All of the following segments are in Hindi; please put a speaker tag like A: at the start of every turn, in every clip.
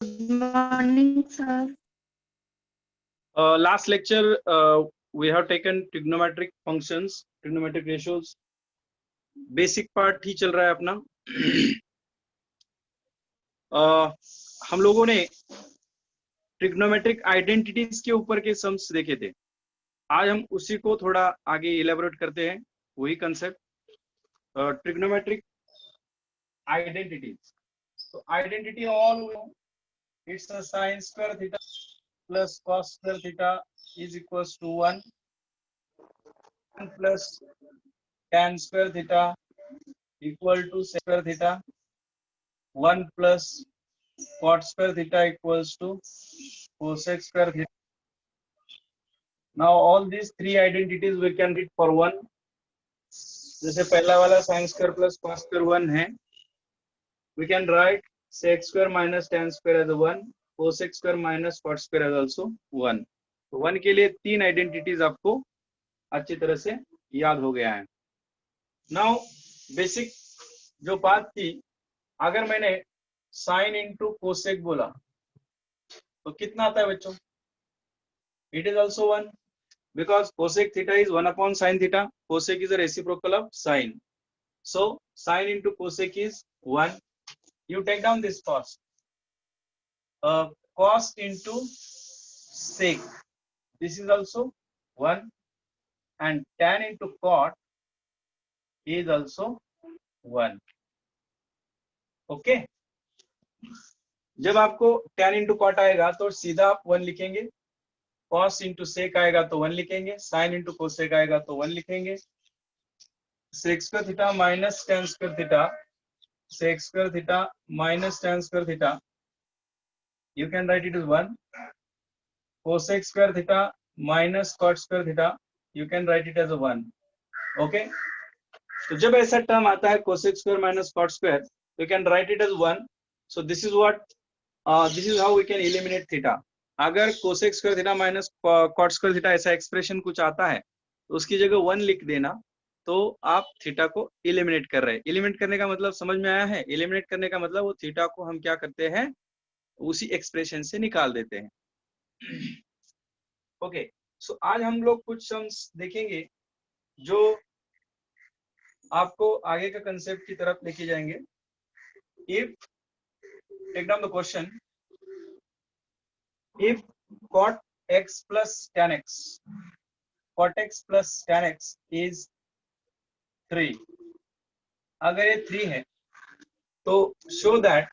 A: Morning, sir.
B: Last lecture, we have taken trigonometric functions, trigonometric ratios. Basic part ही चल रहा है अपना. हम लोगों ने ट्रिग्नोमेट्रिक आइडेंटिटीज के ऊपर के सम्स देखे थे. आज हम उसी को थोड़ा आगे इलेबोरेट करते हैं. वही कंसेप्ट ट्रिग्नोमेट्रिक आइडेंटिटीज. तो identity all it's a sin square theta plus cos square theta is equals to 1 plus tan square theta equal to sec square theta, 1 plus cot square theta equals to cosec square theta. Now all these three identities we can read for one. जैसे पहला वाला sin square plus cos square 1 है, we can write sec square minus tan square as a 1, cosec square minus cot square as also 1. तो 1 के लिए तीन आइडेंटिटीज आपको अच्छी तरह से याद हो गया है. नाउ बेसिक जो बात थी, अगर मैंने साइन इंटू कोसेक बोला तो कितना आता है बच्चों? It is also 1 because cosec theta is 1 upon sin theta. Cosec is a reciprocal of sin. So sin into cosec is 1. You take down this cos. Cos into sec. This is also 1. And tan into cot is also 1. Okay. जब आपको tan into cot आएगा तो सीधा आप 1 लिखेंगे. cos into sec आएगा तो 1 लिखेंगे. sin into cosec आएगा तो 1 लिखेंगे. sec square theta minus tan square theta, sec square theta minus tan square theta, you can write it as 1. cosec square theta minus cot square theta, you can write it as a 1. Okay. तो जब ऐसा टर्म आता है cosec square minus cot square, you can write it as 1. So this is what this is how we can eliminate theta. अगर cosec square theta minus cot square theta ऐसा एक्सप्रेशन कुछ आता है तो उसकी जगह 1 लिख देना, तो आप थीटा को एलिमिनेट कर रहे हैं. एलिमिनेट करने का मतलब समझ में आया है? एलिमिनेट करने का मतलब वो थीटा को हम क्या करते हैं, उसी एक्सप्रेशन से निकाल देते हैं. ओके. सो आज हम लोग कुछ सम्स देखेंगे जो आपको आगे का कंसेप्ट की तरफ लेके जाएंगे. If take down the question, if cot x plus tan x, cot x plus tan x is 3. अगर ये 3 है तो show that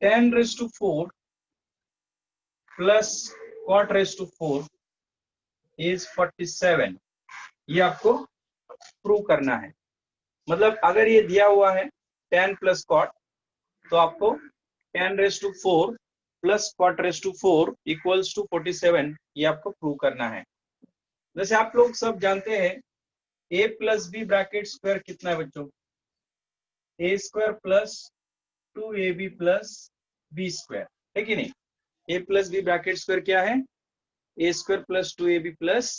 B: tan raised to 4 plus cot raised to 4 is 47. ये आपको प्रूव करना है. मतलब अगर ये दिया हुआ है tan plus cot, तो आपको tan raised to 4 plus cot raised to 4 equals to 47, ये आपको प्रूव करना है. जैसे आप लोग सब जानते हैं a plus b bracket square कितना है बच्चों? a square plus 2ab plus b square है कि नहीं? a plus b bracket square क्या है? a square plus 2ab plus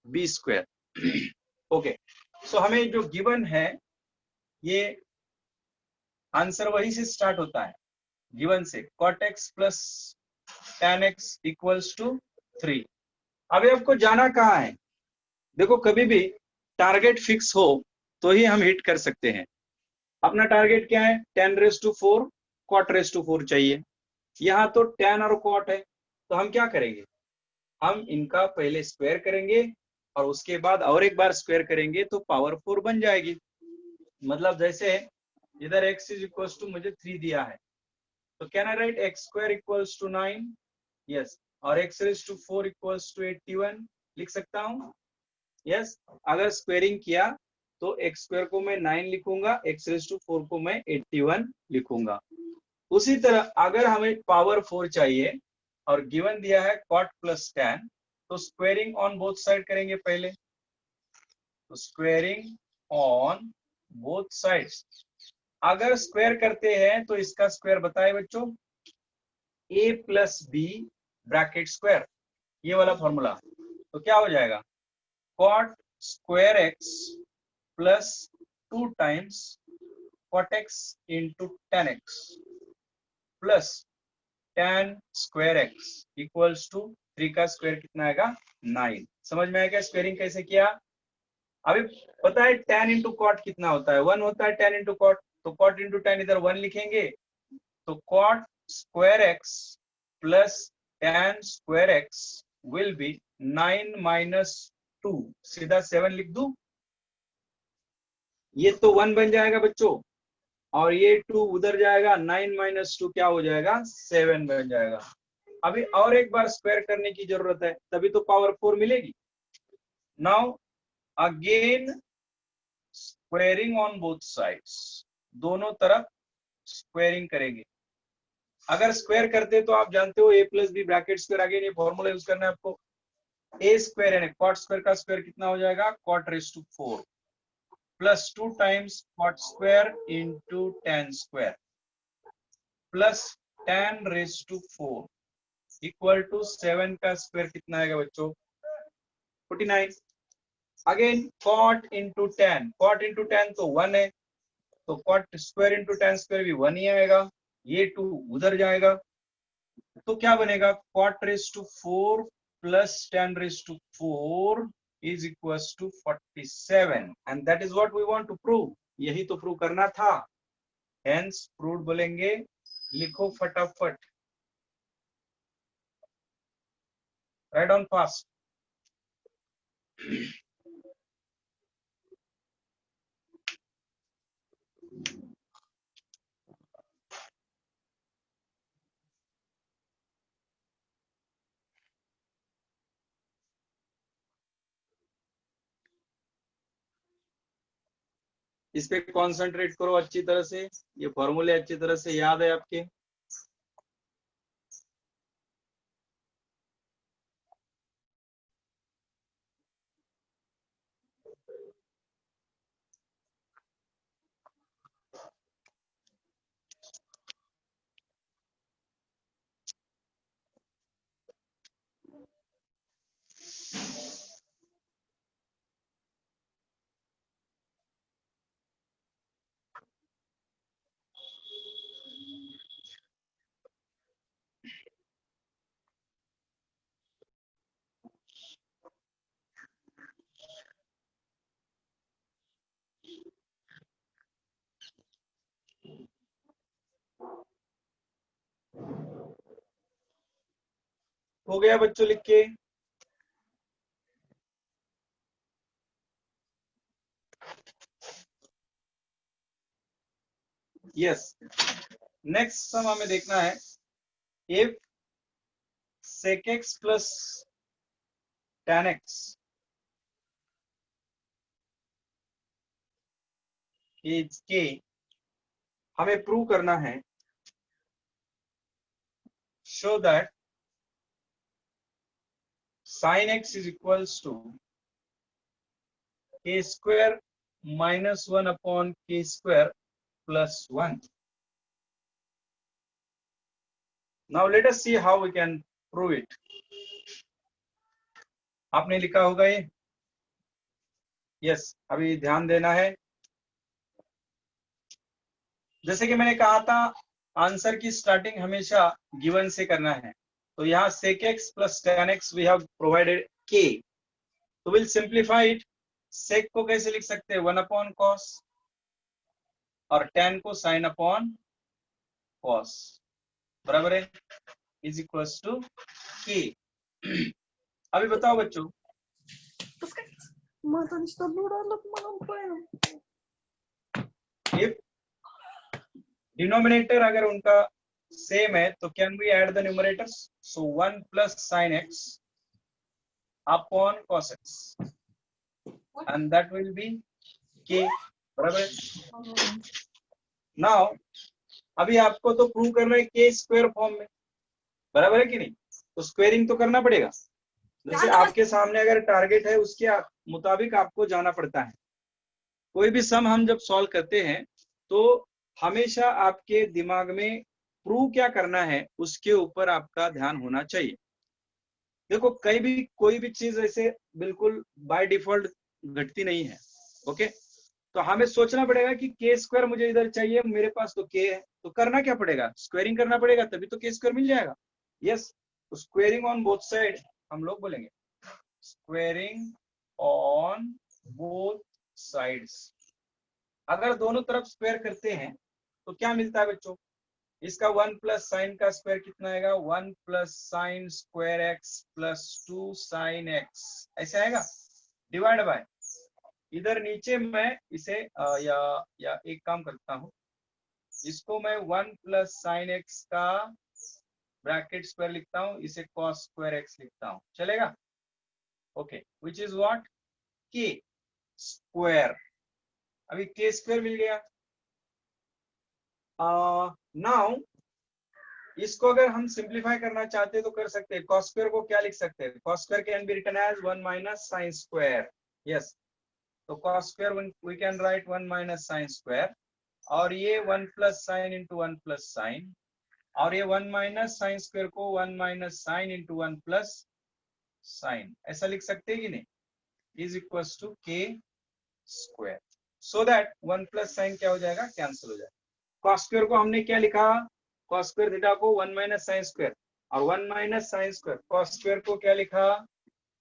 B: b square. Okay. So हमें जो गिवन है ये आंसर वही से स्टार्ट होता है, गिवन से. cot x plus tan x equals to 3. अभी आपको जाना कहाँ है? देखो, कभी भी टारगेट फिक्स हो तो ही हम हिट कर सकते हैं. अपना टारगेट क्या है? tan raise to 4 cot raise to 4 चाहिए. यहाँ तो tan और cot है, तो हम क्या करेंगे? हम इनका पहले स्क्वायर करेंगे और उसके बाद और एक बार स्क्वायर करेंगे तो पावर 4 बन जाएगी. मतलब जैसे इधर x इज इक्वल्स टू मुझे 3 दिया है, तो can I write x square equals to 9? Yes. और x raise to 4 equals to 81 लिख सकता हूँ. यस. अगर स्क्वायरिंग किया तो x स्क्वायर को मैं 9 लिखूंगा, x रेज टू 4 को मैं 81 लिखूंगा. उसी तरह अगर हमें पावर 4 चाहिए और गिवन दिया है cot प्लस tan, तो स्क्वायरिंग ऑन बोथ साइड करेंगे पहले. तो स्क्वायरिंग ऑन बोथ साइड्स. अगर स्क्वायर करते हैं तो इसका स्क्वायर बताए बच्चों, a plus B bracket square, ये वाला फॉर्मूला. तो क्या हो जाएगा? cot square x plus 2 times cot x into tan x. Plus tan square x equals to 3 का स्क्वायर कितना आएगा 9। समझ में आएगा स्क्वायरिंग कैसे किया। अभी पता है tan इंटू कॉट कितना होता है 1 होता है tan इंटू कॉट, तो कॉट इंटू tan इधर 1 लिखेंगे, तो cot square x plus tan square x will be 9 minus 2, सीधा 7 लिख दूं, ये तो 1 बन जाएगा बच्चों, और ये 2 उधर जाएगा, 9 माइनस 2 क्या हो जाएगा 7 बन जाएगा। अभी और एक बार स्क्वायर करने की जरूरत है, तभी तो पावर 4 मिलेगी। Now again squaring on both sides, दोनों तरफ स्क्वायरिंग करेंगे। अगर स्क्वायर करते तो आप जानते हो a plus B bracket square, again ये फॉर्मूला यूज करना है आपको। a स्क्वायर यानी कॉट स्क्वायर का स्क्वायर कितना हो जाएगा cot raise to 4 plus 2 times cot square into tan square plus tan raise to 4 equal to 7 का स्क्वायर कितना आएगा बच्चों 49। Again cot into tan, cot into tan तो 1 है, तो cot square into tan square भी 1 ही आएगा, ये 2 उधर जाएगा, तो क्या बनेगा cot raise to 4 plus tan raise to 4 is equals to 47 and that is what we want to prove, यही तो प्रूव करना था, hence proved बोलेंगे, लिखो फटाफट, write down fast। इस पे कॉन्सेंट्रेट करो अच्छी तरह से, ये फॉर्मूले अच्छी तरह से याद है आपके। हो गया बच्चों लिख के, यस। नेक्स्ट सम हमें देखना है, if sec x plus tan x is के, हमें प्रूव करना है, show that sin x is equals to k square minus 1 upon k square plus 1. Now let us see how we can prove it. आपने लिखा होगा ये, यस, अभी ध्यान देना है। जैसे कि मैंने कहा था आंसर की स्टार्टिंग हमेशा गिवन से करना है, तो यहाँ sec x plus tan x we have provided k, तो विल सिंप्लीफाई इट। sec को कैसे लिख सकते हैं 1 अपॉन cos, और tan को sin अपॉन cos, बराबर है, इज इक्वल्स टू k। अभी बताओ बच्चों, इफ डिनोमिनेटर अगर उनका सेम है तो can we add the numerators, so 1 plus sin x upon cos x and that will be k, बराबर। नाउ अभी आपको तो प्रूव करना है के स्क्वायर फॉर्म में, बराबर है कि नहीं, तो स्क्वायरिंग तो करना पड़ेगा। जैसे आपके सामने अगर टारगेट है उसके मुताबिक आपको जाना पड़ता है। कोई भी सम हम जब सॉल्व करते हैं तो हमेशा आपके दिमाग में प्रूव क्या करना है उसके ऊपर आपका ध्यान होना चाहिए। देखो कोई भी चीज ऐसे बिल्कुल बाय डिफॉल्ट घटती नहीं है, ओके। तो हमें सोचना पड़ेगा कि के स्क्वायर मुझे इधर चाहिए, मेरे पास तो के है, तो करना क्या पड़ेगा, स्क्वायरिंग करना पड़ेगा, तभी तो के स्क्वायर मिल जाएगा। Yes, squaring on both side हम लोग बोलेंगे, स्क्वायरिंग ऑन बोथ साइड्स। अगर दोनों तरफ स्क्वायर करते हैं तो क्या मिलता है बच्चों, इसका 1 प्लस साइन का स्क्वायर कितना आएगा, 1 plus sine square x plus 2 sine x, ऐसे आएगा, डिवाइड बाय, इधर नीचे मैं इसे या एक काम करता हूं, इसको मैं 1 प्लस साइन एक्स का ब्रैकेट स्क्वायर लिखता हूं, इसे कॉस स्क्वायर एक्स लिखता हूं, चलेगा। ओके, विच इज व्हाट, के स्क्वायर। अभी के स्क्वायर मिल गया। नाउ इसको अगर हम सिंप्लीफाई करना चाहते हैं तो कर सकते हैं, कॉस स्क्वायर को क्या लिख सकते हैं, cos square can be written as 1 minus sine square. Yes, तो cos square we can write 1 minus sine square, और ये 1 plus sine into 1 plus sine, और ये 1 माइनस साइन स्क्वायर को 1 minus sine into 1 plus sine, ऐसा लिख सकते हैं कि नहीं, इज इक्वल टू के square, so that 1 plus sine क्या हो जाएगा, कैंसिल हो जाएगा। कॉस स्क्वायर को हमने क्या लिखा, कॉस स्क्वायर थीटा को 1 माइनस साइन स्क्वायर, और 1 minus sine square cos square को क्या लिखा,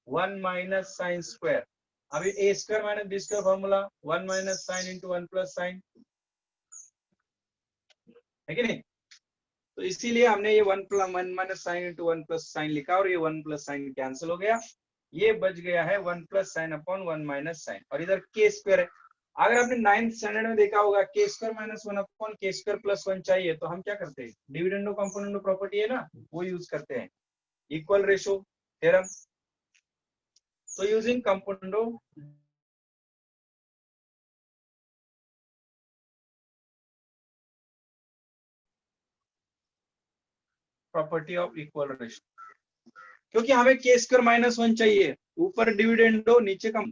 B: 1 माइनस साइन स्क्वायर। अभी A square minus B square formula 1 minus sine into 1 plus sine, है कि नहीं, तो इसीलिए हमने ये 1 minus sine into 1 plus sine लिखा, और ये 1 प्लस साइन कैंसिल हो गया, ये बच गया है 1 plus sine upon 1 minus sine, और इधर के स्क्वायर है। अगर आपने 9th स्टैंडर्ड में देखा होगा, के square minus 1 upon k square plus 1 चाहिए, तो हम क्या करते हैं, डिविडेंडो कंपोनेंडो प्रॉपर्टी है ना, वो यूज करते हैं, इक्वल रेशो थ्योरम। तो using componendo property of equal ratio, क्योंकि हमें के स्क्वायर माइनस 1 चाहिए, ऊपर डिविडेंडो नीचे कम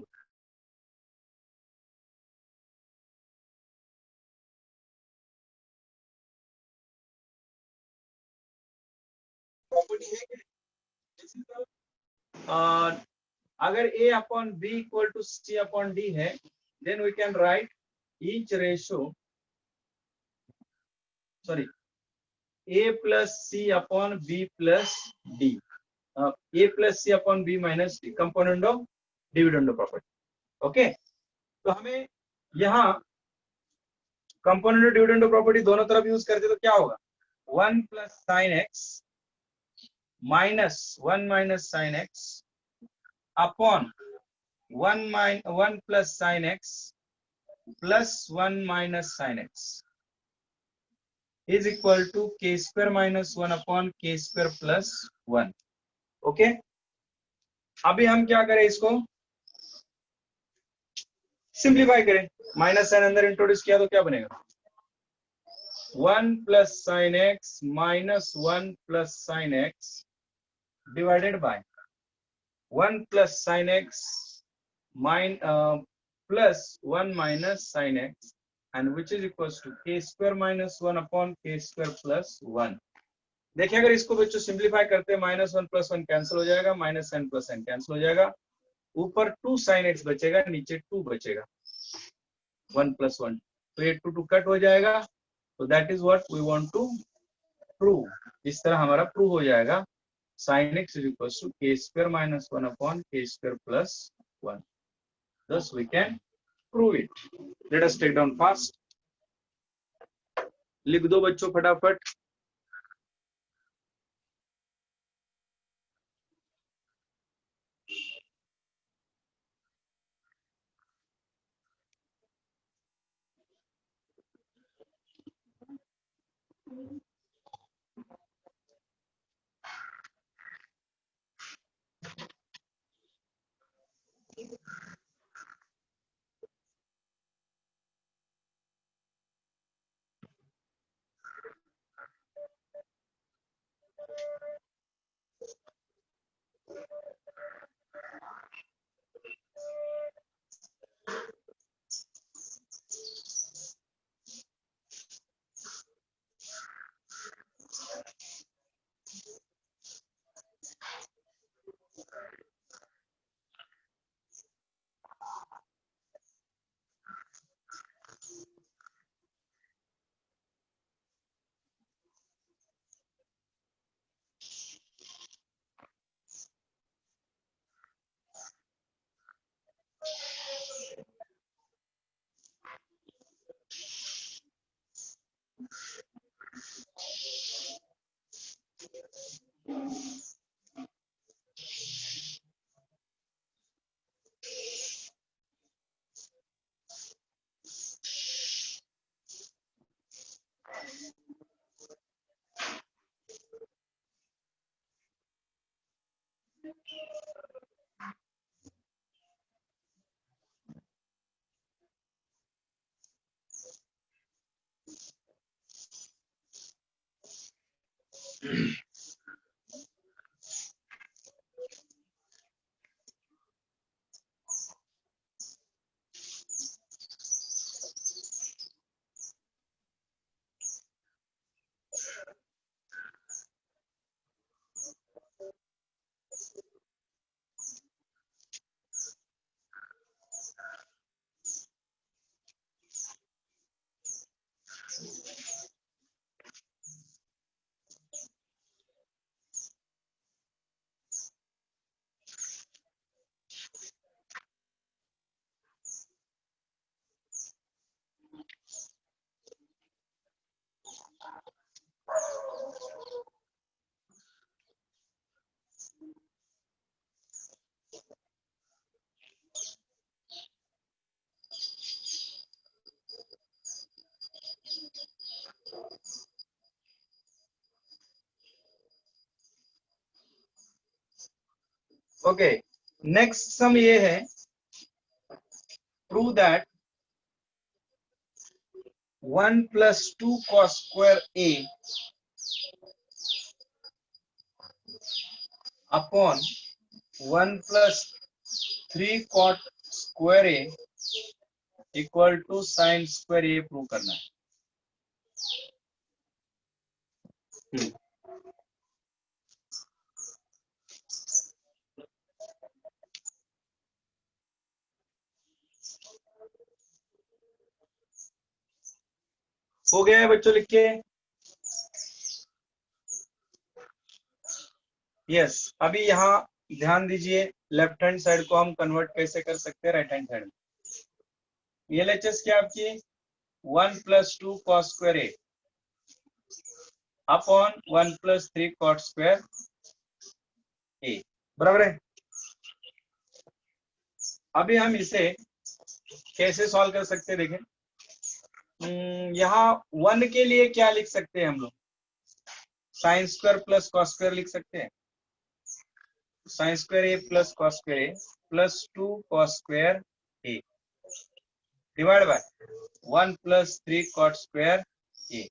B: प्रॉपर्टी है कि अगर a upon b equal to c upon d है, then we can write each ratio, sorry, a plus c upon b plus d, a plus c upon b minus d, component of dividendo property. Okay, तो हमें यहाँ कंपोनेंट ऑफ डिविडेंडो प्रॉपर्टी दोनों तरफ यूज करते तो क्या होगा, 1 plus sine x minus 1 minus sine x upon 1 plus sine x plus 1 minus sine x is equal to के square minus 1 upon k square plus 1। Okay, अभी हम क्या करें, इसको सिंप्लीफाई करें, माइनस साइन अंदर इंट्रोड्यूस किया तो क्या बनेगा, 1 plus sine x minus 1 plus sine x divided by 1 plus sine x plus 1 minus sine x, and which is equals to k square minus 1 upon k square plus 1। देखिए, अगर इसको बच्चों सिंप्लीफाई करते हैं, माइनस 1 प्लस 1 कैंसिल हो जाएगा, minus sine plus sine cancel हो जाएगा, ऊपर 2 साइन एक्स बचेगा, नीचे 2 बचेगा, 1 प्लस 1, तो ये 2 कट हो जाएगा, तो that is what we want to prove. इस तरह हमारा प्रूव हो जाएगा, sine x is equal to के square minus 1 upon k square plus 1, thus we can prove it। let us take down fast, लिख दो बच्चों फटाफट। ओके, नेक्स्ट सम ये है, prove that 1 + 2 cos square a upon 1 + 3 cot square a equal to sin square a prove करना है। हो गया है बच्चों, लिख के? यस। अभी यहाँ ध्यान दीजिए, लेफ्ट हैंड साइड को हम कन्वर्ट कैसे कर सकते हैं राइट हैंड साइड में। एलएचएस क्या आपकी 1 + 2 cos square a upon 1 + 3 cot square a, बराबर है। अभी हम इसे कैसे सॉल्व कर सकते हैं देखें। यहाँ 1 के लिए क्या लिख सकते हैं हम लोग, sin square + cos square लिख सकते हैं। sin square a + cos square a + 2 cos square a divide by 1 + 3 cot square a।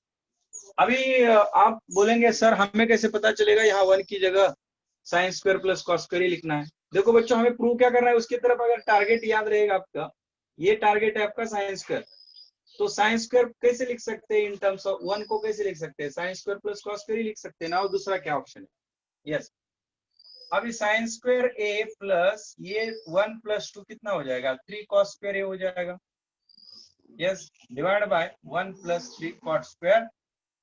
B: अभी आप बोलेंगे सर हमें कैसे पता चलेगा यहाँ 1 की जगह sin square + cos square लिखना है। देखो बच्चों, हमें प्रूव क्या करना है उसकी तरफ। अगर टारगेट याद रहेगा आपका, ये टारगेट है आपका sin square, तो sin square कैसे लिख सकते हैं इन टर्म्स ऑफ 1 को, कैसे लिख सकते हैं, sin square + cos square ही लिख सकते हैं ना। और दूसरा क्या ऑप्शन है? यस। अभी sin square a प्लस ये 1 + 2 कितना हो जाएगा, 3 cos square a हो जाएगा। Yes, divide by 1 + 3 cot square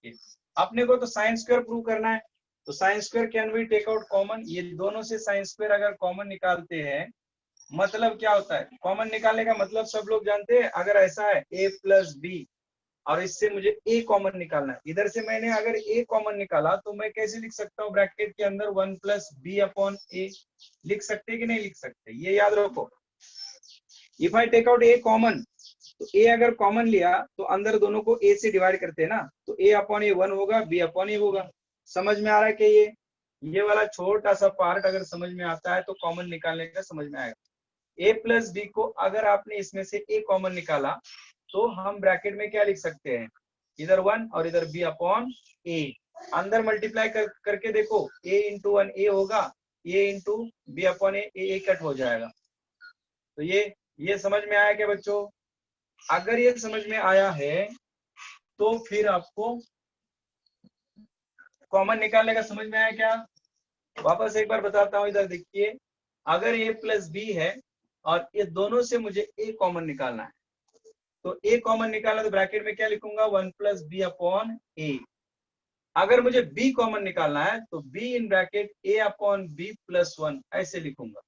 B: a। अपने को तो sin square प्रूव करना है, तो sin square can we take out common. ये दोनों से sin square अगर कॉमन निकालते हैं, मतलब क्या होता है, कॉमन निकालने का मतलब सब लोग जानते हैं। अगर ऐसा है a + b और इससे मुझे a कॉमन निकालना है, इधर से मैंने अगर a कॉमन निकाला तो मैं कैसे लिख सकता हूँ, ब्रैकेट के अंदर 1 + b अपॉन a लिख सकते कि नहीं लिख सकते, ये याद रखो। If I take out a common, तो a अगर कॉमन लिया तो अंदर दोनों को a से डिवाइड करते हैं ना, तो a अपॉन a 1 होगा, b अपॉन a होगा। समझ में आ रहा है कि ये वाला छोटा सा पार्ट अगर समझ में आता है तो कॉमन निकालने का समझ में आएगा। a + b को अगर आपने इसमें से a कॉमन निकाला तो हम ब्रैकेट में क्या लिख सकते हैं, इधर 1 और इधर b अपॉन a। अंदर मल्टीप्लाई करके देखो, a × 1 a होगा, a × b upon a cut हो जाएगा। तो ये समझ में आया क्या बच्चों? अगर ये समझ में आया है तो फिर आपको कॉमन निकालने का समझ में आया क्या? वापस एक बार बताता हूं, इधर देखिए। अगर a + b है और ये दोनों से मुझे a कॉमन निकालना है, तो a कॉमन निकालना तो ब्रैकेट में क्या लिखूंगा, 1 + b अपॉन a। अगर मुझे b कॉमन निकालना है तो b in bracket a upon b + 1 ऐसे लिखूंगा।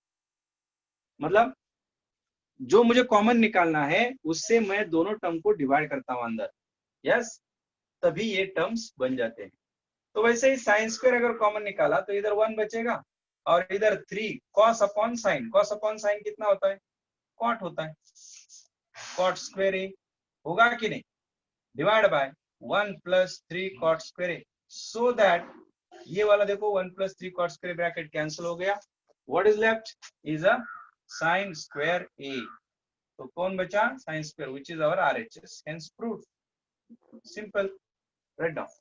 B: मतलब जो मुझे कॉमन निकालना है उससे मैं दोनों टर्म को डिवाइड करता हूं अंदर। यस, तभी ये टर्म्स बन जाते हैं। तो वैसे ही sin स्क्वायर अगर कॉमन निकाला तो इधर 1 बचेगा और इधर 3 cos upon sin। cos upon sin कितना होता है, cot होता है, cot स्क्वायर a होगा कि नहीं, divide by 1 + 3 cot square a, so that ये वाला देखो 1 + 3 cot स्क्वायर ब्रैकेट कैंसिल हो गया। What is left is a sin square a। तो कौन बचा, sin square, which is our RHS, hence proved. Simple, write down.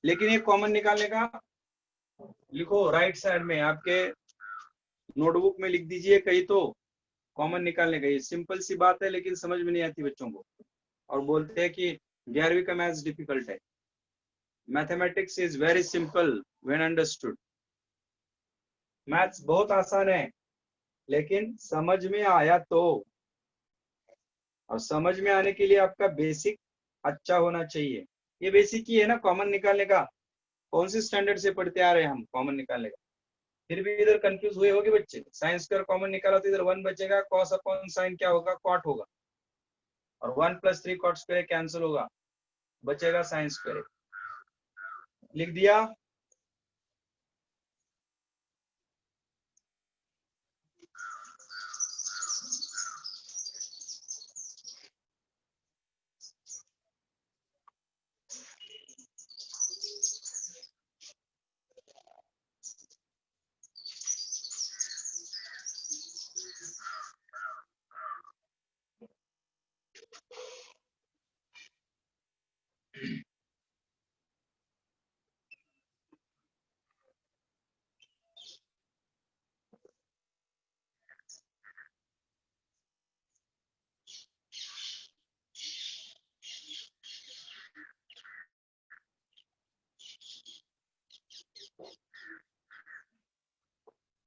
B: लेकिन ये कॉमन निकालने का लिखो राइट साइड में आपके नोटबुक में लिख दीजिए कहीं तो, कॉमन निकालने का। ये सिंपल सी बात है लेकिन समझ में नहीं आती बच्चों को, और बोलते हैं कि 11वीं का मैथ्स डिफिकल्ट है। Mathematics is very simple when understood. Maths बहुत आसान है लेकिन समझ में आया तो, और समझ में आने के लिए आपका बेसिक अच्छा होना चाहिए। ये बेसिक ही है ना कॉमन निकालने का, कौन सी स्टैंडर्ड से पढ़ते आ रहे हैं हम कॉमन निकालने का। फिर भी इधर कंफ्यूज हुए होगे बच्चे, साइन स्क्वायर कॉमन निकाला तो इधर 1 बचेगा, cos अपॉन साइन क्या होगा, cot होगा, और 1 + 3 cot स्क्वायर कैंसिल होगा, बचेगा साइन स्क्वायर। लिख दिया।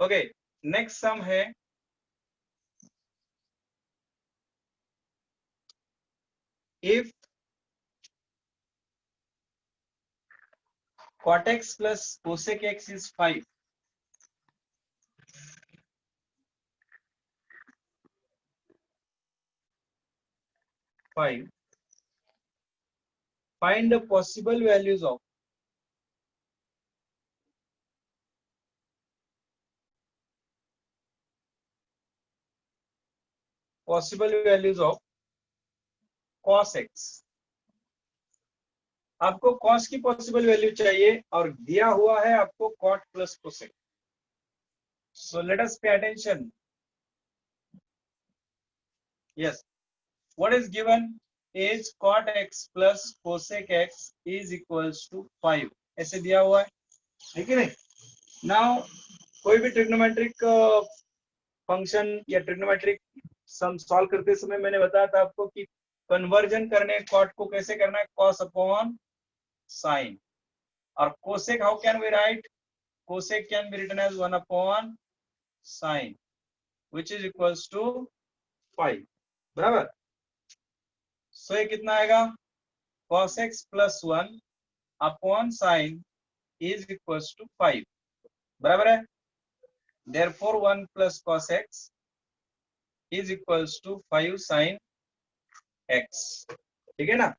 B: ओके, नेक्स्ट सम है if cot x plus cosec x is 5, find the possible values of cos x। आपको cos की पॉसिबल वैल्यू चाहिए और दिया हुआ है आपको cot plus cosec। So let us pay attention. Yes, what is given is cot x plus cosec x is equals to 5, ऐसे दिया हुआ है, ठीक है नहीं? नाउ कोई भी ट्रिग्नोमेट्रिक फंक्शन या ट्रिग्नोमेट्रिक सम सॉल्व करते समय मैंने बताया था आपको कि कन्वर्जन करने कॉट को कैसे करना है, कॉस अपॉन साइन। और cosec how can we write, cosec can be written as 1 upon sine which is equals to 5, बराबर। सो ये कितना आएगा, cos x plus 1 upon sine is equals to 5, बराबर है। therefore 1 plus cos x is equals to 5 sin x, ठीक है ना।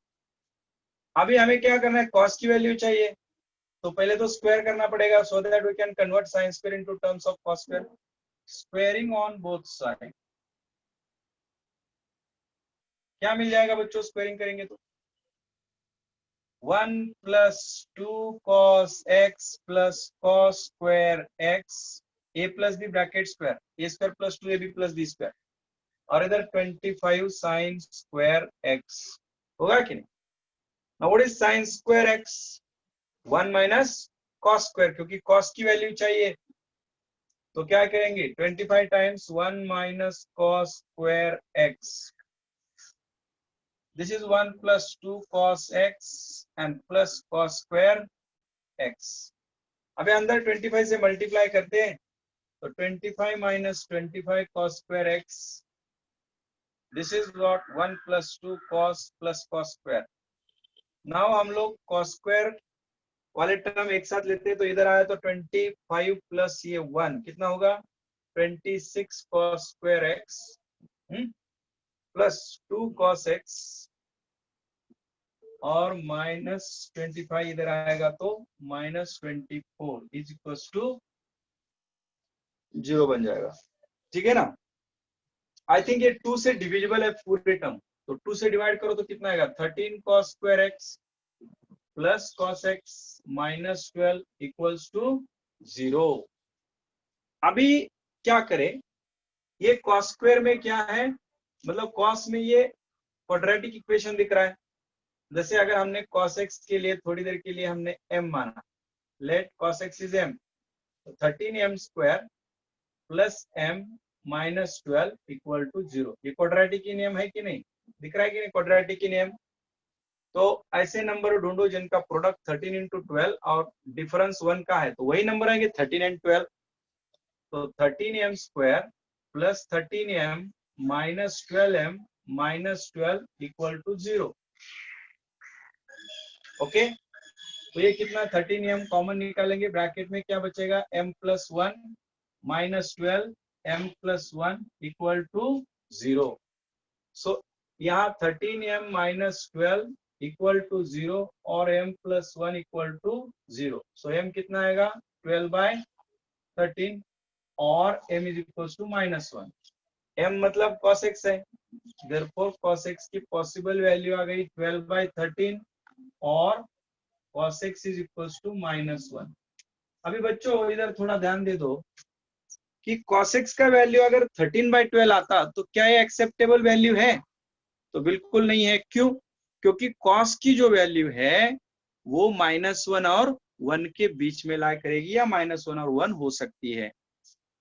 B: अभी हमें क्या करना है, cos की वैल्यू चाहिए तो पहले तो स्क्वायर करना पड़ेगा so that we can convert sin square into terms of cos square. Squaring on both side क्या मिल जाएगा बच्चों, स्क्वायरिंग करेंगे तो 1 plus 2 cos x plus cos square x a plus b bracket square a square plus 2ab plus b square और इधर 25 sin स्क्वायर x होगा कि नहीं। Now what is sin square x, 1 minus cos square, क्योंकि cos की वैल्यू चाहिए तो क्या करेंगे 25 times 1 minus cos square x, this is 1 plus 2 cos x and plus cos square x। अबे अंदर 25 से मल्टीप्लाई करते हैं तो 25 minus 25 cos square x, this is what 1 plus 2 cos plus cos square. Now हम लोग cos स्क्वायर वाले टर्म एक साथ लेते हैं तो इधर आया तो 25 प्लस ये 1 कितना होगा 26 cos square x plus 2 cos x और माइनस 25 इधर आएगा तो माइनस 24 इज इक्वल टू 0 बन जाएगा, ठीक है ना। आई थिंक ये 2 से डिविजिबल है पूरे टर्म, तो 2 से डिवाइड करो तो कितना आएगा 13 cos square x plus cos x minus 12 equals to 0। अभी क्या करें, ये cos स्क्वायर में क्या है, मतलब cos में ये क्वाड्रेटिक इक्वेशन दिख रहा है। जैसे अगर हमने cos x के लिए थोड़ी देर के लिए हमने m माना, let cos x is m, तो 13m square plus m minus 12 equal to 0। ये क्वाड्रेटिक ही नियम है कि नहीं, दिख रहा है कि नहीं क्वाड्रेटिक ही नियम। तो ऐसे नंबर ढूंढो जिनका प्रोडक्ट 13 इंटू 12 और डिफरेंस 1 का है, तो वही नंबर आएंगे 13 एंड 12। तो 13m square plus 13m minus 12m minus 12 equal to 0। Okay, तो ये कितना 13m कॉमन निकालेंगे, ब्रैकेट में क्या बचेगा m plus 1 minus 12 m plus 1 equal to 0। So यहाँ 13m माइनस 12 इक्वल टू 0 और m plus 1 equal to 0। So m कितना आएगा 12/13 और m is equal to minus 1। m मतलब cos x है, therefore cos x की पॉसिबल वैल्यू आ गई 12/13 और cos x is equal to minus 1। अभी बच्चों इधर थोड़ा ध्यान दे दो कि cos x का वैल्यू अगर 13/12 आता तो क्या ये एक्सेप्टेबल वैल्यू है, तो बिल्कुल नहीं है। क्यों, क्योंकि cos की जो वैल्यू है वो -1 और 1 के बीच में ला करेगी या -1 और 1 हो सकती है।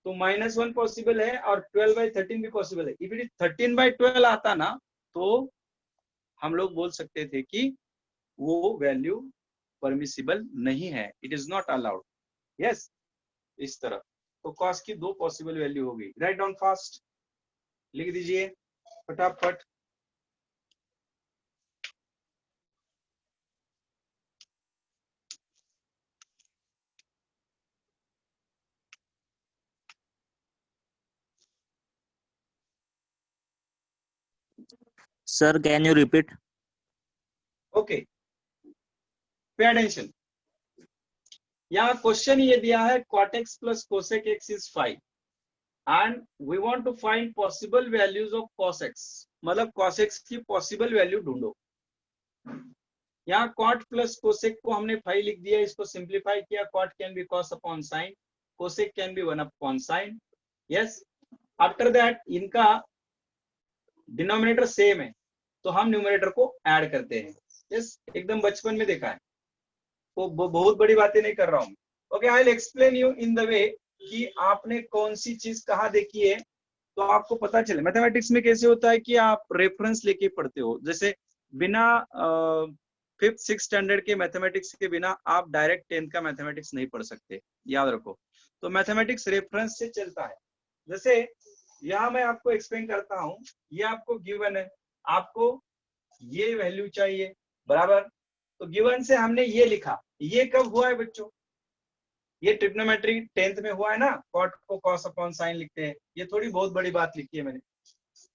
B: तो -1 पॉसिबल है और 12/13 भी पॉसिबल है। इफ इट इज 13/12 आता ना तो हम लोग बोल सकते थे कि वो वैल्यू परमिसिबल नहीं है, it is not allowed. Yes, इस तरह तो कॉस की 2 पॉसिबल वैल्यू हो गई। राइट डाउन फास्ट, लिख दीजिए फटाफट।
A: Sir, can you repeat?
B: Okay, pay attention. यहाँ क्वेश्चन ये दिया है cot x plus cosec x is 5 and we want to find possible values of cos x, मतलब cos x की पॉसिबल वैल्यू ढूंढो। यहाँ cot plus cosec को हमने 5 लिख दिया, इसको सिंप्लीफाई किया, cot can be cos upon sin, cosec can be 1 upon sin। Yes, after that इनका डिनोमिनेटर सेम है तो हम न्यूमरेटर को ऐड करते हैं। यस, एकदम बचपन में देखा है, वो बहुत बड़ी बातें नहीं कर रहा हूँ। Okay, I will explain you in the way कि आपने कौन सी चीज कहाँ देखी है तो आपको पता चले। मैथमेटिक्स में कैसे होता है कि आप रेफरेंस लेके पढ़ते हो, जैसे बिना 5th 6th स्टैंडर्ड के मैथमेटिक्स के बिना आप डायरेक्ट 10th का मैथमेटिक्स नहीं पढ़ सकते, याद रखो। तो मैथमेटिक्स रेफरेंस से चलता है। जैसे यहाँ मैं आपको एक्सप्लेन करता हूँ, ये आपको गिवन है, आपको ये वैल्यू चाहिए, बराबर। तो गिवन से हमने ये लिखा, ये कब हुआ है बच्चों? ये ट्रिग्नोमेट्री 10th में हुआ है ना, कॉट को कॉस अपॉन साइन लिखते हैं, ये थोड़ी बहुत बड़ी बात लिखी है मैंने।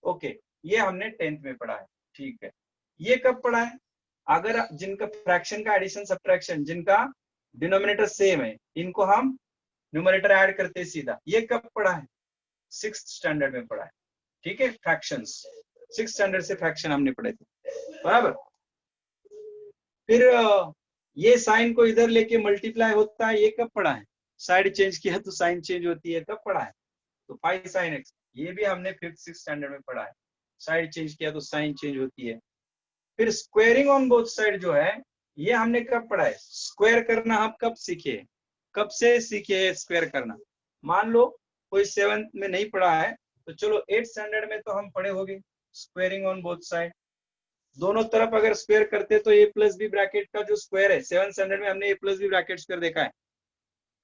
B: ओके, ये हमने 10th में पढ़ा है, ठीक है। ये कब पढ़ा है? अगर जिनका फ्रैक्शन का एडिशन सब्ट्रैक्शन, जिनका डिनोमिनेटर सेम है, इनको हम न्यूमरेटर ऐड करते हैं सीधा। ये कब पढ़ा है? 6th स्टैंडर्ड में पढ़ा है, ठीक है। फ्रैक्शंस 6th स्टैंडर्ड से फ्रैक्शन हमने पढ़े थे, बराबर। फिर ये साइन को इधर लेके मल्टीप्लाई होता है, ये कब पढ़ा है? साइड चेंज किया तो साइन चेंज होती है, कब पढ़ा है? तो 5 sin x, ये भी हमने 5th 6th स्टैंडर्ड में पढ़ा है। साइड चेंज किया तो साइन चेंज होती है। फिर स्क्वेयरिंग ऑन बोथ साइड जो है, ये हमने कब पढ़ा है? स्क्वायर करना हम कब सीखे? कब से सीखे स्क्वायर करना? मान लो कोई 7th में नहीं पढ़ा है तो चलो 8th स्टैंडर्ड में तो हम पढ़े होंगे स्क्वेयरिंग ऑन बोथ साइड। दोनों तरफ अगर स्क्वायर करते तो a प्लस बी ब्रैकेट का जो स्क्वायर है, 7th स्टैंडर्ड में हमने a plus B bracket square देखा है,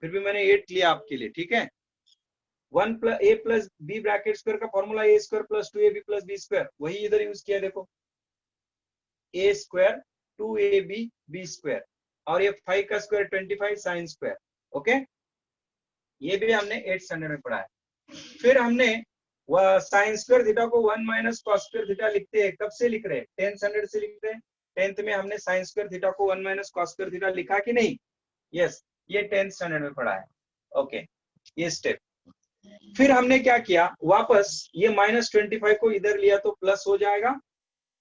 B: फिर भी मैंने 8 लिया आपके लिए, ठीक है। 1 plus a plus B bracket square का formula a square plus 2ab plus B square, वही इधर यूज किया, देखो a square 2ab b square, और ये 5 का स्क्वायर 25 साइन स्क्वायर। ओके, ये भी हमने 8th स्टैंडर्ड में पढ़ा है। फिर हमने साइन स्क्वायर थीटा को 1 माइनस कॉस स्क्वायर थीटा लिखते हैं, कब से लिख रहे हैं? 10th स्टैंडर्ड से लिख रहे हैं। 10th में हमने साइन स्क्वायर थीटा को 1 माइनस कॉस स्क्वायर थीटा लिखा कि नहीं? यस, ये 10th स्टैंडर्ड में पढ़ा है। ओके, ये स्टेप। फिर हमने क्या किया, वापस ये -25 को इधर लिया तो प्लस हो जाएगा,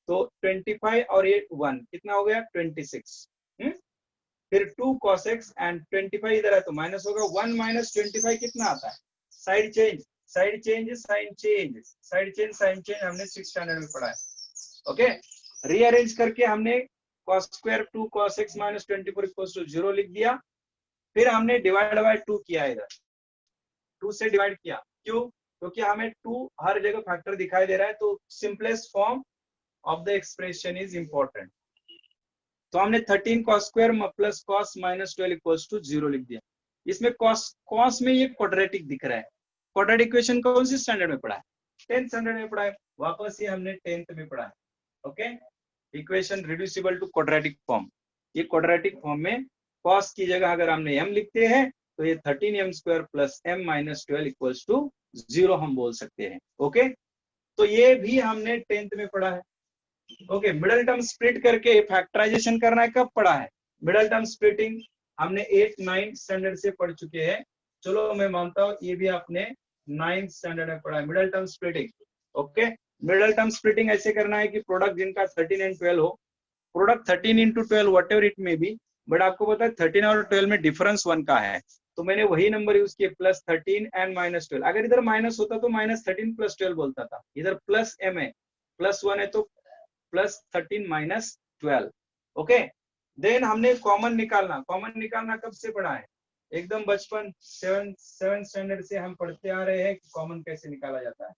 B: तो 25 और ये 1 कितना हो गया? 26। फिर 2 cos x एंड 25 इधर है तो माइनस होगा। 1 माइनस 25 कितना आता है? Side change, side change, sign change, side change, sign change हमने 6th स्टैंडर्ड में पढ़ा है। ओके, रीअरेंज करके हमने cos square 2 cos x minus 24 equals to 0 लिख दिया। फिर हमने डिवाइड बाय 2 किया, इधर 2 से डिवाइड किया, क्यों? क्योंकि हमें 2 हर जगह फैक्टर दिखाई दे रहा है, तो simplest form of the expression is important. तो हमने 13 cos square plus cos minus 12 equals to 0 लिख दिया। इसमें cos में ये क्वाड्रेटिक दिख रहा है। क्वाड्रेटिक इक्वेशन कौन सी स्टैंडर्ड में पढ़ा है? 10th स्टैंडर्ड में पढ़ा है। वापस ये हमने 10th में पढ़ा है। Okay, equation reducible to quadratic form. ये क्वाड्रेटिक फॉर्म में cos की जगह अगर हमने m लिखते हैं तो ये 13m square plus m minus 12 equals to 0 हम बोल सकते हैं। ओके, तो ये भी हमने 10th में पढ़ा है। ओके, मिडल टर्म स्प्लिट करके फैक्टराइजेशन करना है, कब पढ़ा है? मिडल टर्म स्प्लिटिंग हमने 8th 9th स्टैंडर्ड से पढ़ चुके हैं। चलो मैं मानता हूँ ये भी आपने 9th स्टैंडर्ड में पढ़ा है, middle term splitting. Okay, middle term splitting ऐसे करना है कि प्रोडक्ट जिनका 13 एंड 12 हो, product 13 into 12 what ever it में बी, बट आपको पता है 13 और 12 में डिफरेंस 1 का है, तो मैंने वही नंबर यूज किया, प्लस 13 एंड माइनस 12। अगर इधर माइनस होता तो माइनस 13 प्लस 12 बोलता था, इधर प्लस m है, प्लस 1 है तो प्लस 13 माइनस 12। ओके, देन हमने कॉमन निकालना। कॉमन निकालना कब से पढ़ा है? एकदम बचपन 7th स्टैंडर्ड से हम पढ़ते आ रहे हैं कि कॉमन कैसे निकाला जाता है।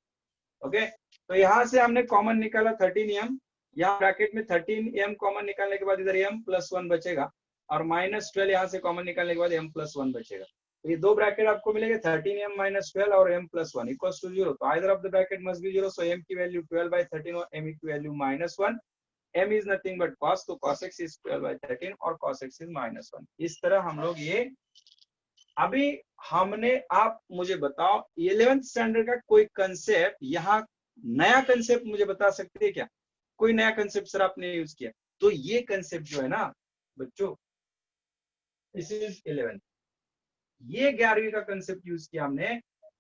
B: ओके, तो यहाँ से हमने कॉमन निकाला 13m, यहाँ ब्रैकेट में 13m कॉमन निकालने के बाद इधर m प्लस 1 बचेगा, और माइनस 12 यहाँ से कॉमन निकालने के बाद m प्लस 1 बचेगा। ये दो ब्रैकेट आपको मिलेंगे 13m माइनस 12 और m प्लस 1 इक्वल्स टू 0। तो either of the bracket must be 0, so m की वैल्यू 12/13 और m की value -1। m is nothing but cos, तो cos x इज 12/13 और cos x इज -1। इस तरह हम लोग ये अभी हमने, आप मुझे बताओ 11th स्टैंडर्ड का कोई कंसेप्ट, यहाँ नया कंसेप्ट मुझे बता सकते हैं क्या? कोई नया कंसेप्ट सर आपने यूज किया? तो ये कंसेप्ट जो है ना बच्चों, दिस इज 11th, ये 11वीं का कंसेप्ट यूज किया हमने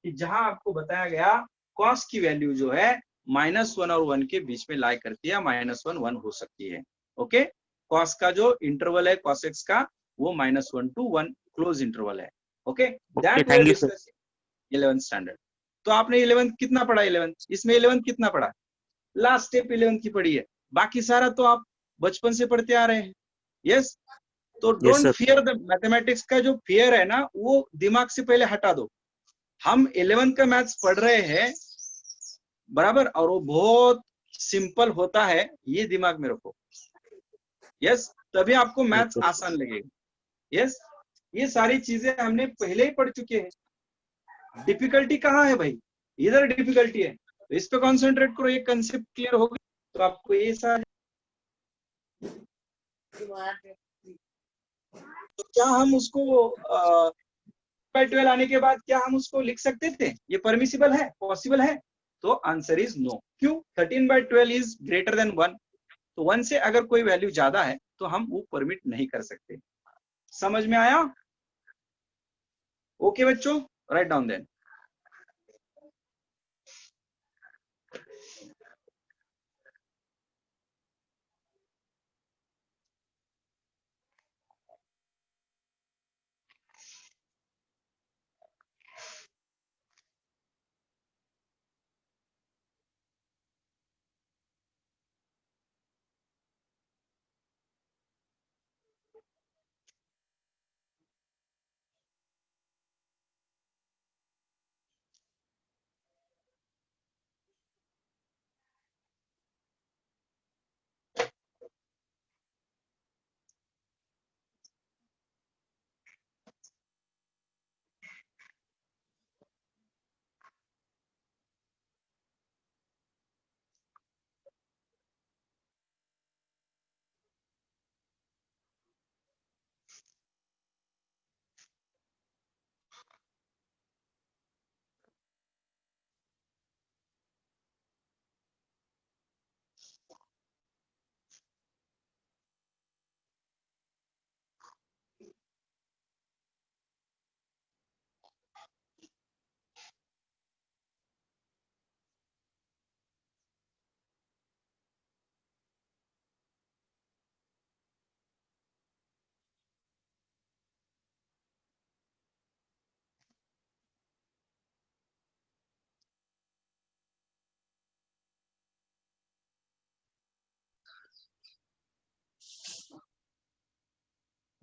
B: कि जहां आपको बताया गया कॉस की वैल्यू जो है -1 और 1 के बीच में लाई करती है, -1 1 हो सकती है। ओके, कॉस का जो इंटरवल है cos x का वो -1 to 1 क्लोज इंटरवल है। Okay, that we are
A: thank you sir.
B: Discussing 11th standard. तो आपने 11th कितना पढ़ा? 11th इसमें 11th कितना पढ़ा? लास्ट स्टेप 11th की पढ़ी है, बाकी सारा तो आप बचपन से पढ़ते आ रहे हैं। यस, तो
A: yes
B: don't
A: sir.
B: Fear the mathematics का जो फियर है ना वो दिमाग से पहले हटा दो। हम 11th का मैथ्स पढ़ रहे हैं बराबर, और वो बहुत सिंपल होता है, ये दिमाग में रखो। यस, तभी आपको मैथ्स
A: ओके।
B: आसान लगेगा। यस, ये सारी चीजें हमने पहले ही पढ़ चुके हैं। डिफिकल्टी कहाँ है भाई? इधर डिफिकल्टी है, तो इस पे कॉन्सेंट्रेट करो। ये कंसेप्ट क्लियर हो गया तो आपको ये सारे, तो क्या हम उसको 12 आने के बाद क्या हम उसको लिख सकते थे? ये परमिसिबल है, पॉसिबल है? तो आंसर इज नो। क्यों? 13/12 इज ग्रेटर देन 1, तो 1 से अगर कोई वैल्यू ज्यादा है तो हम वो परमिट नहीं कर सकते। समझ में आया? ओके बच्चों, write down then.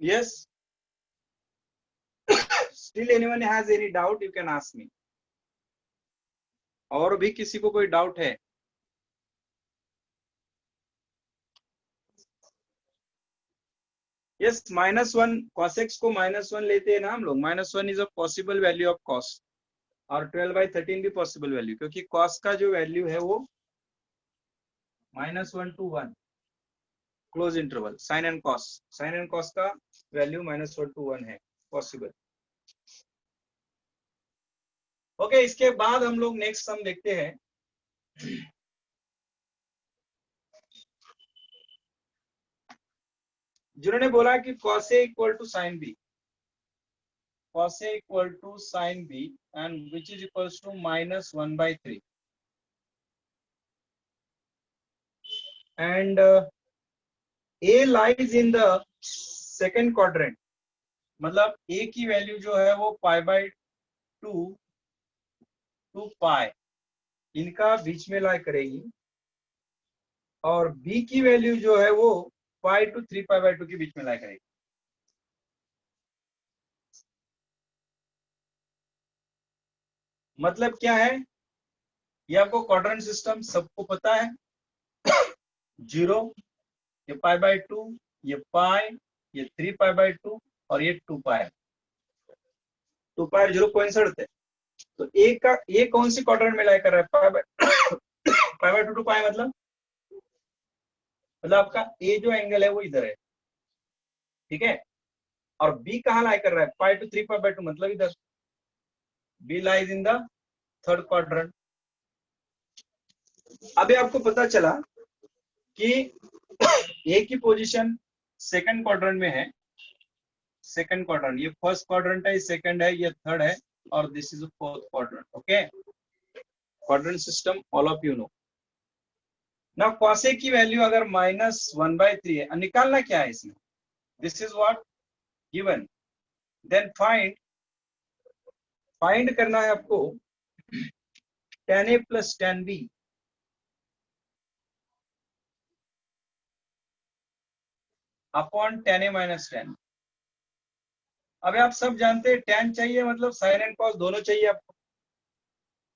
B: Yes, still anyone has any doubt you can ask me. और भी किसी को कोई डाउट है? यस, -1 cos x को -1 लेते हैं ना हम लोग। -1 is a possible value of cos, और 12/13 भी पॉसिबल वैल्यू, क्योंकि cos का जो वैल्यू है वो -1 to 1 close interval. Sine and cos का वैल्यू -1 to 1 है, पॉसिबल। ओके, इसके बाद हम लोग नेक्स्ट सम देखते हैं। जिन्होंने बोला कि cos A equal to sine B, cos A equal to sine B and which is equals to -1/3 and A lies in the second quadrant, मतलब A की वैल्यू जो है वो π/2 टू पाई इनका बीच में लाई करेगी, और B की वैल्यू जो है वो π to 3π/2 के बीच में लाई करेगी। मतलब क्या है? ये आपको क्वाड्रेंट सिस्टम सबको पता है। 0, ये π/2, ये पाई, ये 3π/2 और ये 2 पाई। 2 पाई और 0 कोइंसिड थे, तो ए कौन सी क्वाड्रेंट में लाई कर रहा है? पाई बाय 2 पाई मतलब आपका ए जो एंगल है वो इधर है, ठीक है। और बी कहाँ लाई कर रहा है? पाई टू 3 पाई बाय 2 मतलब इधर, B lies in the third quadrant. अभी आपको पता चला कि ए की पोजीशन सेकंड क्वाड्रेंट में है, सेकंड क्वाड्रेंट, ये फर्स्ट क्वाड्रेंट है, सेकंड है, ये थर्ड है, और this is fourth quadrant. Okay, quadrant system all of you know. Now cos A की वैल्यू अगर -1/3 है, निकालना क्या है इसमें? This is what given, then find करना है आपको tan A plus tan B upon tan A minus tan। अब आप सब जानते हैं tan चाहिए मतलब sin एंड cos दोनों चाहिए आपको।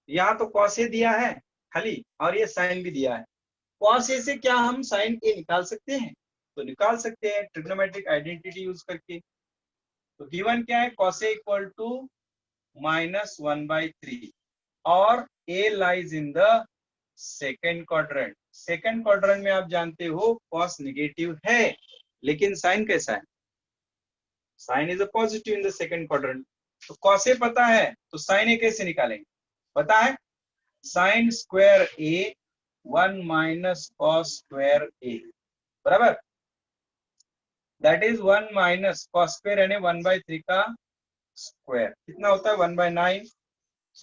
B: यहाँ तो cos A दिया है खाली, और ये sin भी दिया है। cos A से क्या हम sin A निकाल सकते हैं? तो निकाल सकते हैं ट्रिग्नोमेट्रिक आइडेंटिटी यूज करके। तो गिवन क्या है? cos A इक्वल टू -1/3 और A lies in the second quadrant. Second quadrant में आप जानते हो cos नेगेटिव है, लेकिन साइन कैसा है? Sine is a positive in the second quadrant. तो cos A पता है, तो साइन A कैसे निकालेंगे? पता है, sine square A 1 minus cos square A, बराबर। That is 1 minus cos square यानी 1/3 का स्क्वायर, कितना होता है? 1/9।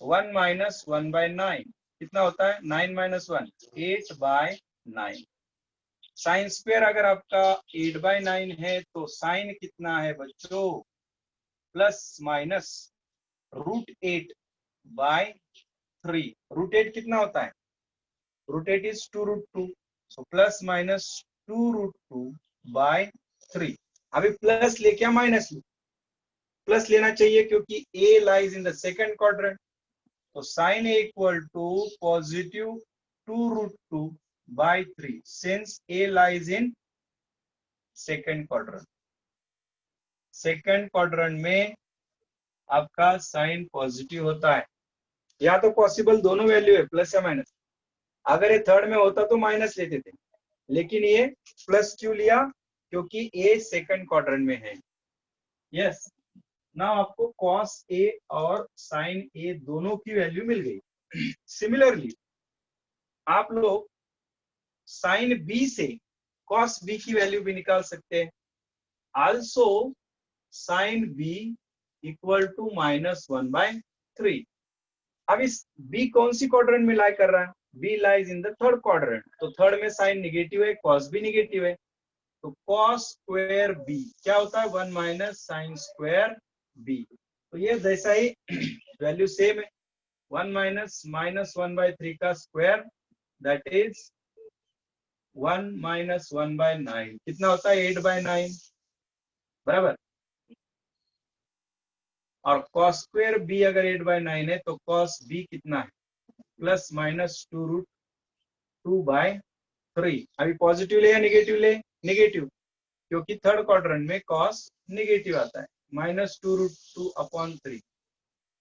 B: 1 माइनस 1/9 कितना होता है? 9 माइनस 1 8/9। साइन स्क्वायर अगर आपका 8/9 है तो साइन कितना है बच्चों? Plus minus √8/3। √8 कितना होता है? √8 इज 2√2, सो प्लस माइनस 2√2/3। अभी प्लस ले क्या माइनस ले? प्लस लेना चाहिए क्योंकि A lies in the second quadrant. तो sine A equal to positive 2√2/3 since A lies in second quadrant. Second quadrant में आपका साइन पॉजिटिव होता है। या तो पॉसिबल दोनों वैल्यू है, प्लस या माइनस। अगर ये थर्ड में होता तो माइनस लेते थे, लेकिन ये प्लस क्यों लिया? क्योंकि A सेकंड क्वाड्रेंट में है। यस, नाउ आपको cos A और sin A दोनों की वैल्यू मिल गई। सिमिलरली आप लोग sin B से cos B की वैल्यू भी निकाल सकते हैं। Also sin B equal to -1/3। अब इस B कौन सी क्वाड्रेंट में लाई कर रहा है? B lies in the third quadrant. तो थर्ड में साइन नेगेटिव है, cos भी नेगेटिव है, तो cos स्क्वायर B क्या होता है? 1 माइनस साइन स्क्वायर B। तो ये जैसा ही वैल्यू सेम है, 1 माइनस -1/3 का स्क्वायर, दैट इज 1 माइनस 1/9 कितना होता है? 8/9, बराबर। और cos स्क्वायर B अगर 8/9 है तो cos B कितना है? Plus minus 2√2/3। अभी पॉजिटिव ले या नेगेटिव ले? नेगेटिव, क्योंकि थर्ड क्वाड्रेंट में cos नेगेटिव आता है। -2√2/3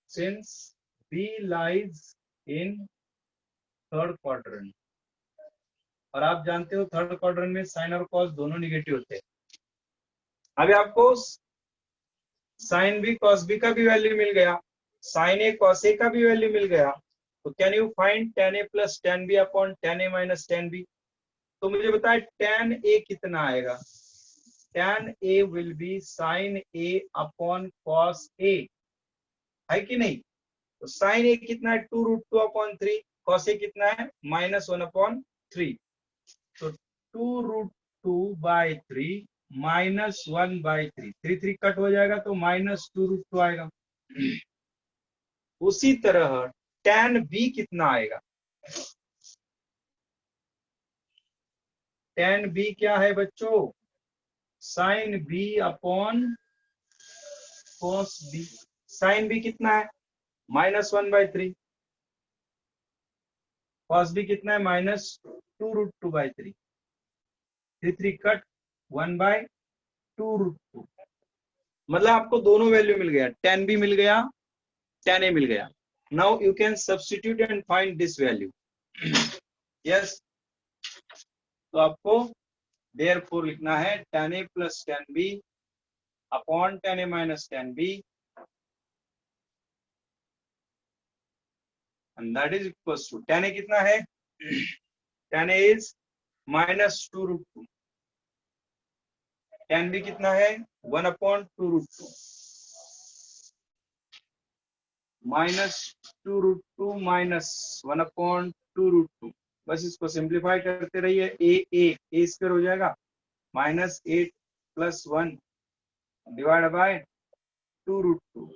B: since B lies in third quadrant. और आप जानते हो थर्ड क्वाड्रेंट में साइन और cos दोनों नेगेटिव होते हैं। अभी आपको साइन B cos B का भी वैल्यू मिल गया, साइन A cos A का भी वैल्यू मिल गया, तो can you find tan A plus tan B upon tan A minus tan B? तो मुझे बताए tan A कितना आएगा? tan A will be sin A upon cos A, है कि नहीं? तो sin A कितना है? 2√2/3। cos A कितना है? -1/3। तो 2√2/3 -1/3, 3 कट हो जाएगा तो -2√2 आएगा। उसी तरह tan B कितना आएगा? tan B क्या है बच्चों? sin B upon cos B। sin B कितना है? -1/3। cos B कितना है? -2√2/3। 3 कट 1/2√2। मतलब आपको दोनों वैल्यू मिल गया, tan B मिल गया tan a मिल गया. Now you can substitute and find this value. Yes. तो आपको therefore लिखना है tan a plus tan b upon tan a minus tan b, and that is equals to tan a कितना है? tan a is minus 2 root 2. tan b कितना है? 1 upon 2 root 2. Minus 2 root 2 minus 1 upon 2 root 2. बस इसको सिंप्लीफाई करते रहिए. ए स्क्वायर हो जाएगा minus 8 plus 1 divide by 2 root 2,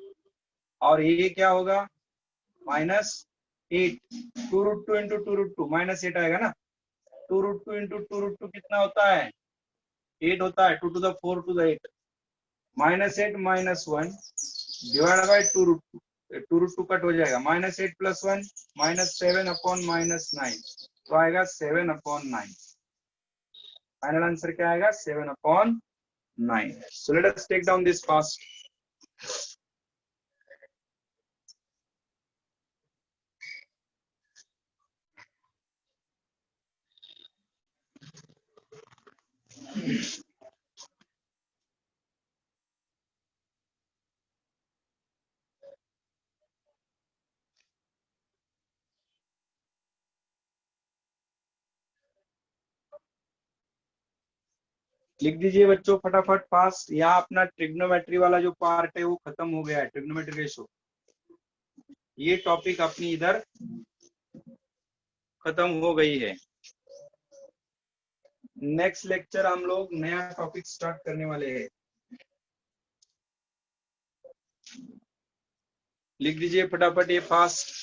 B: और ये क्या होगा? माइनस 8. 2 रूट 2 इंटू 2 रूट 2 माइनस 8 आएगा ना. 2 रूट 2 इंटू 2 रूट 2 कितना होता है? 8 होता है. 2 to the 4 to the 8 minus 8 minus 1 divide by 2 root 2. 2 root 2 cut हो जाएगा. Minus 8 plus 1 minus 7 upon minus 9, तो आएगा 7 अपॉन 9. फाइनल आंसर क्या आएगा? 7 upon 9. So let us take down this fast. लिख दीजिए बच्चों फटाफट फास्ट. यहाँ अपना ट्रिग्नोमेट्री वाला जो पार्ट है वो खत्म हो गया है. ट्रिग्नोमेट्री रेशो ये टॉपिक अपनी इधर खत्म हो गई है. नेक्स्ट लेक्चर हम लोग नया टॉपिक स्टार्ट करने वाले हैं. लिख दीजिए फटाफट ये फास्ट.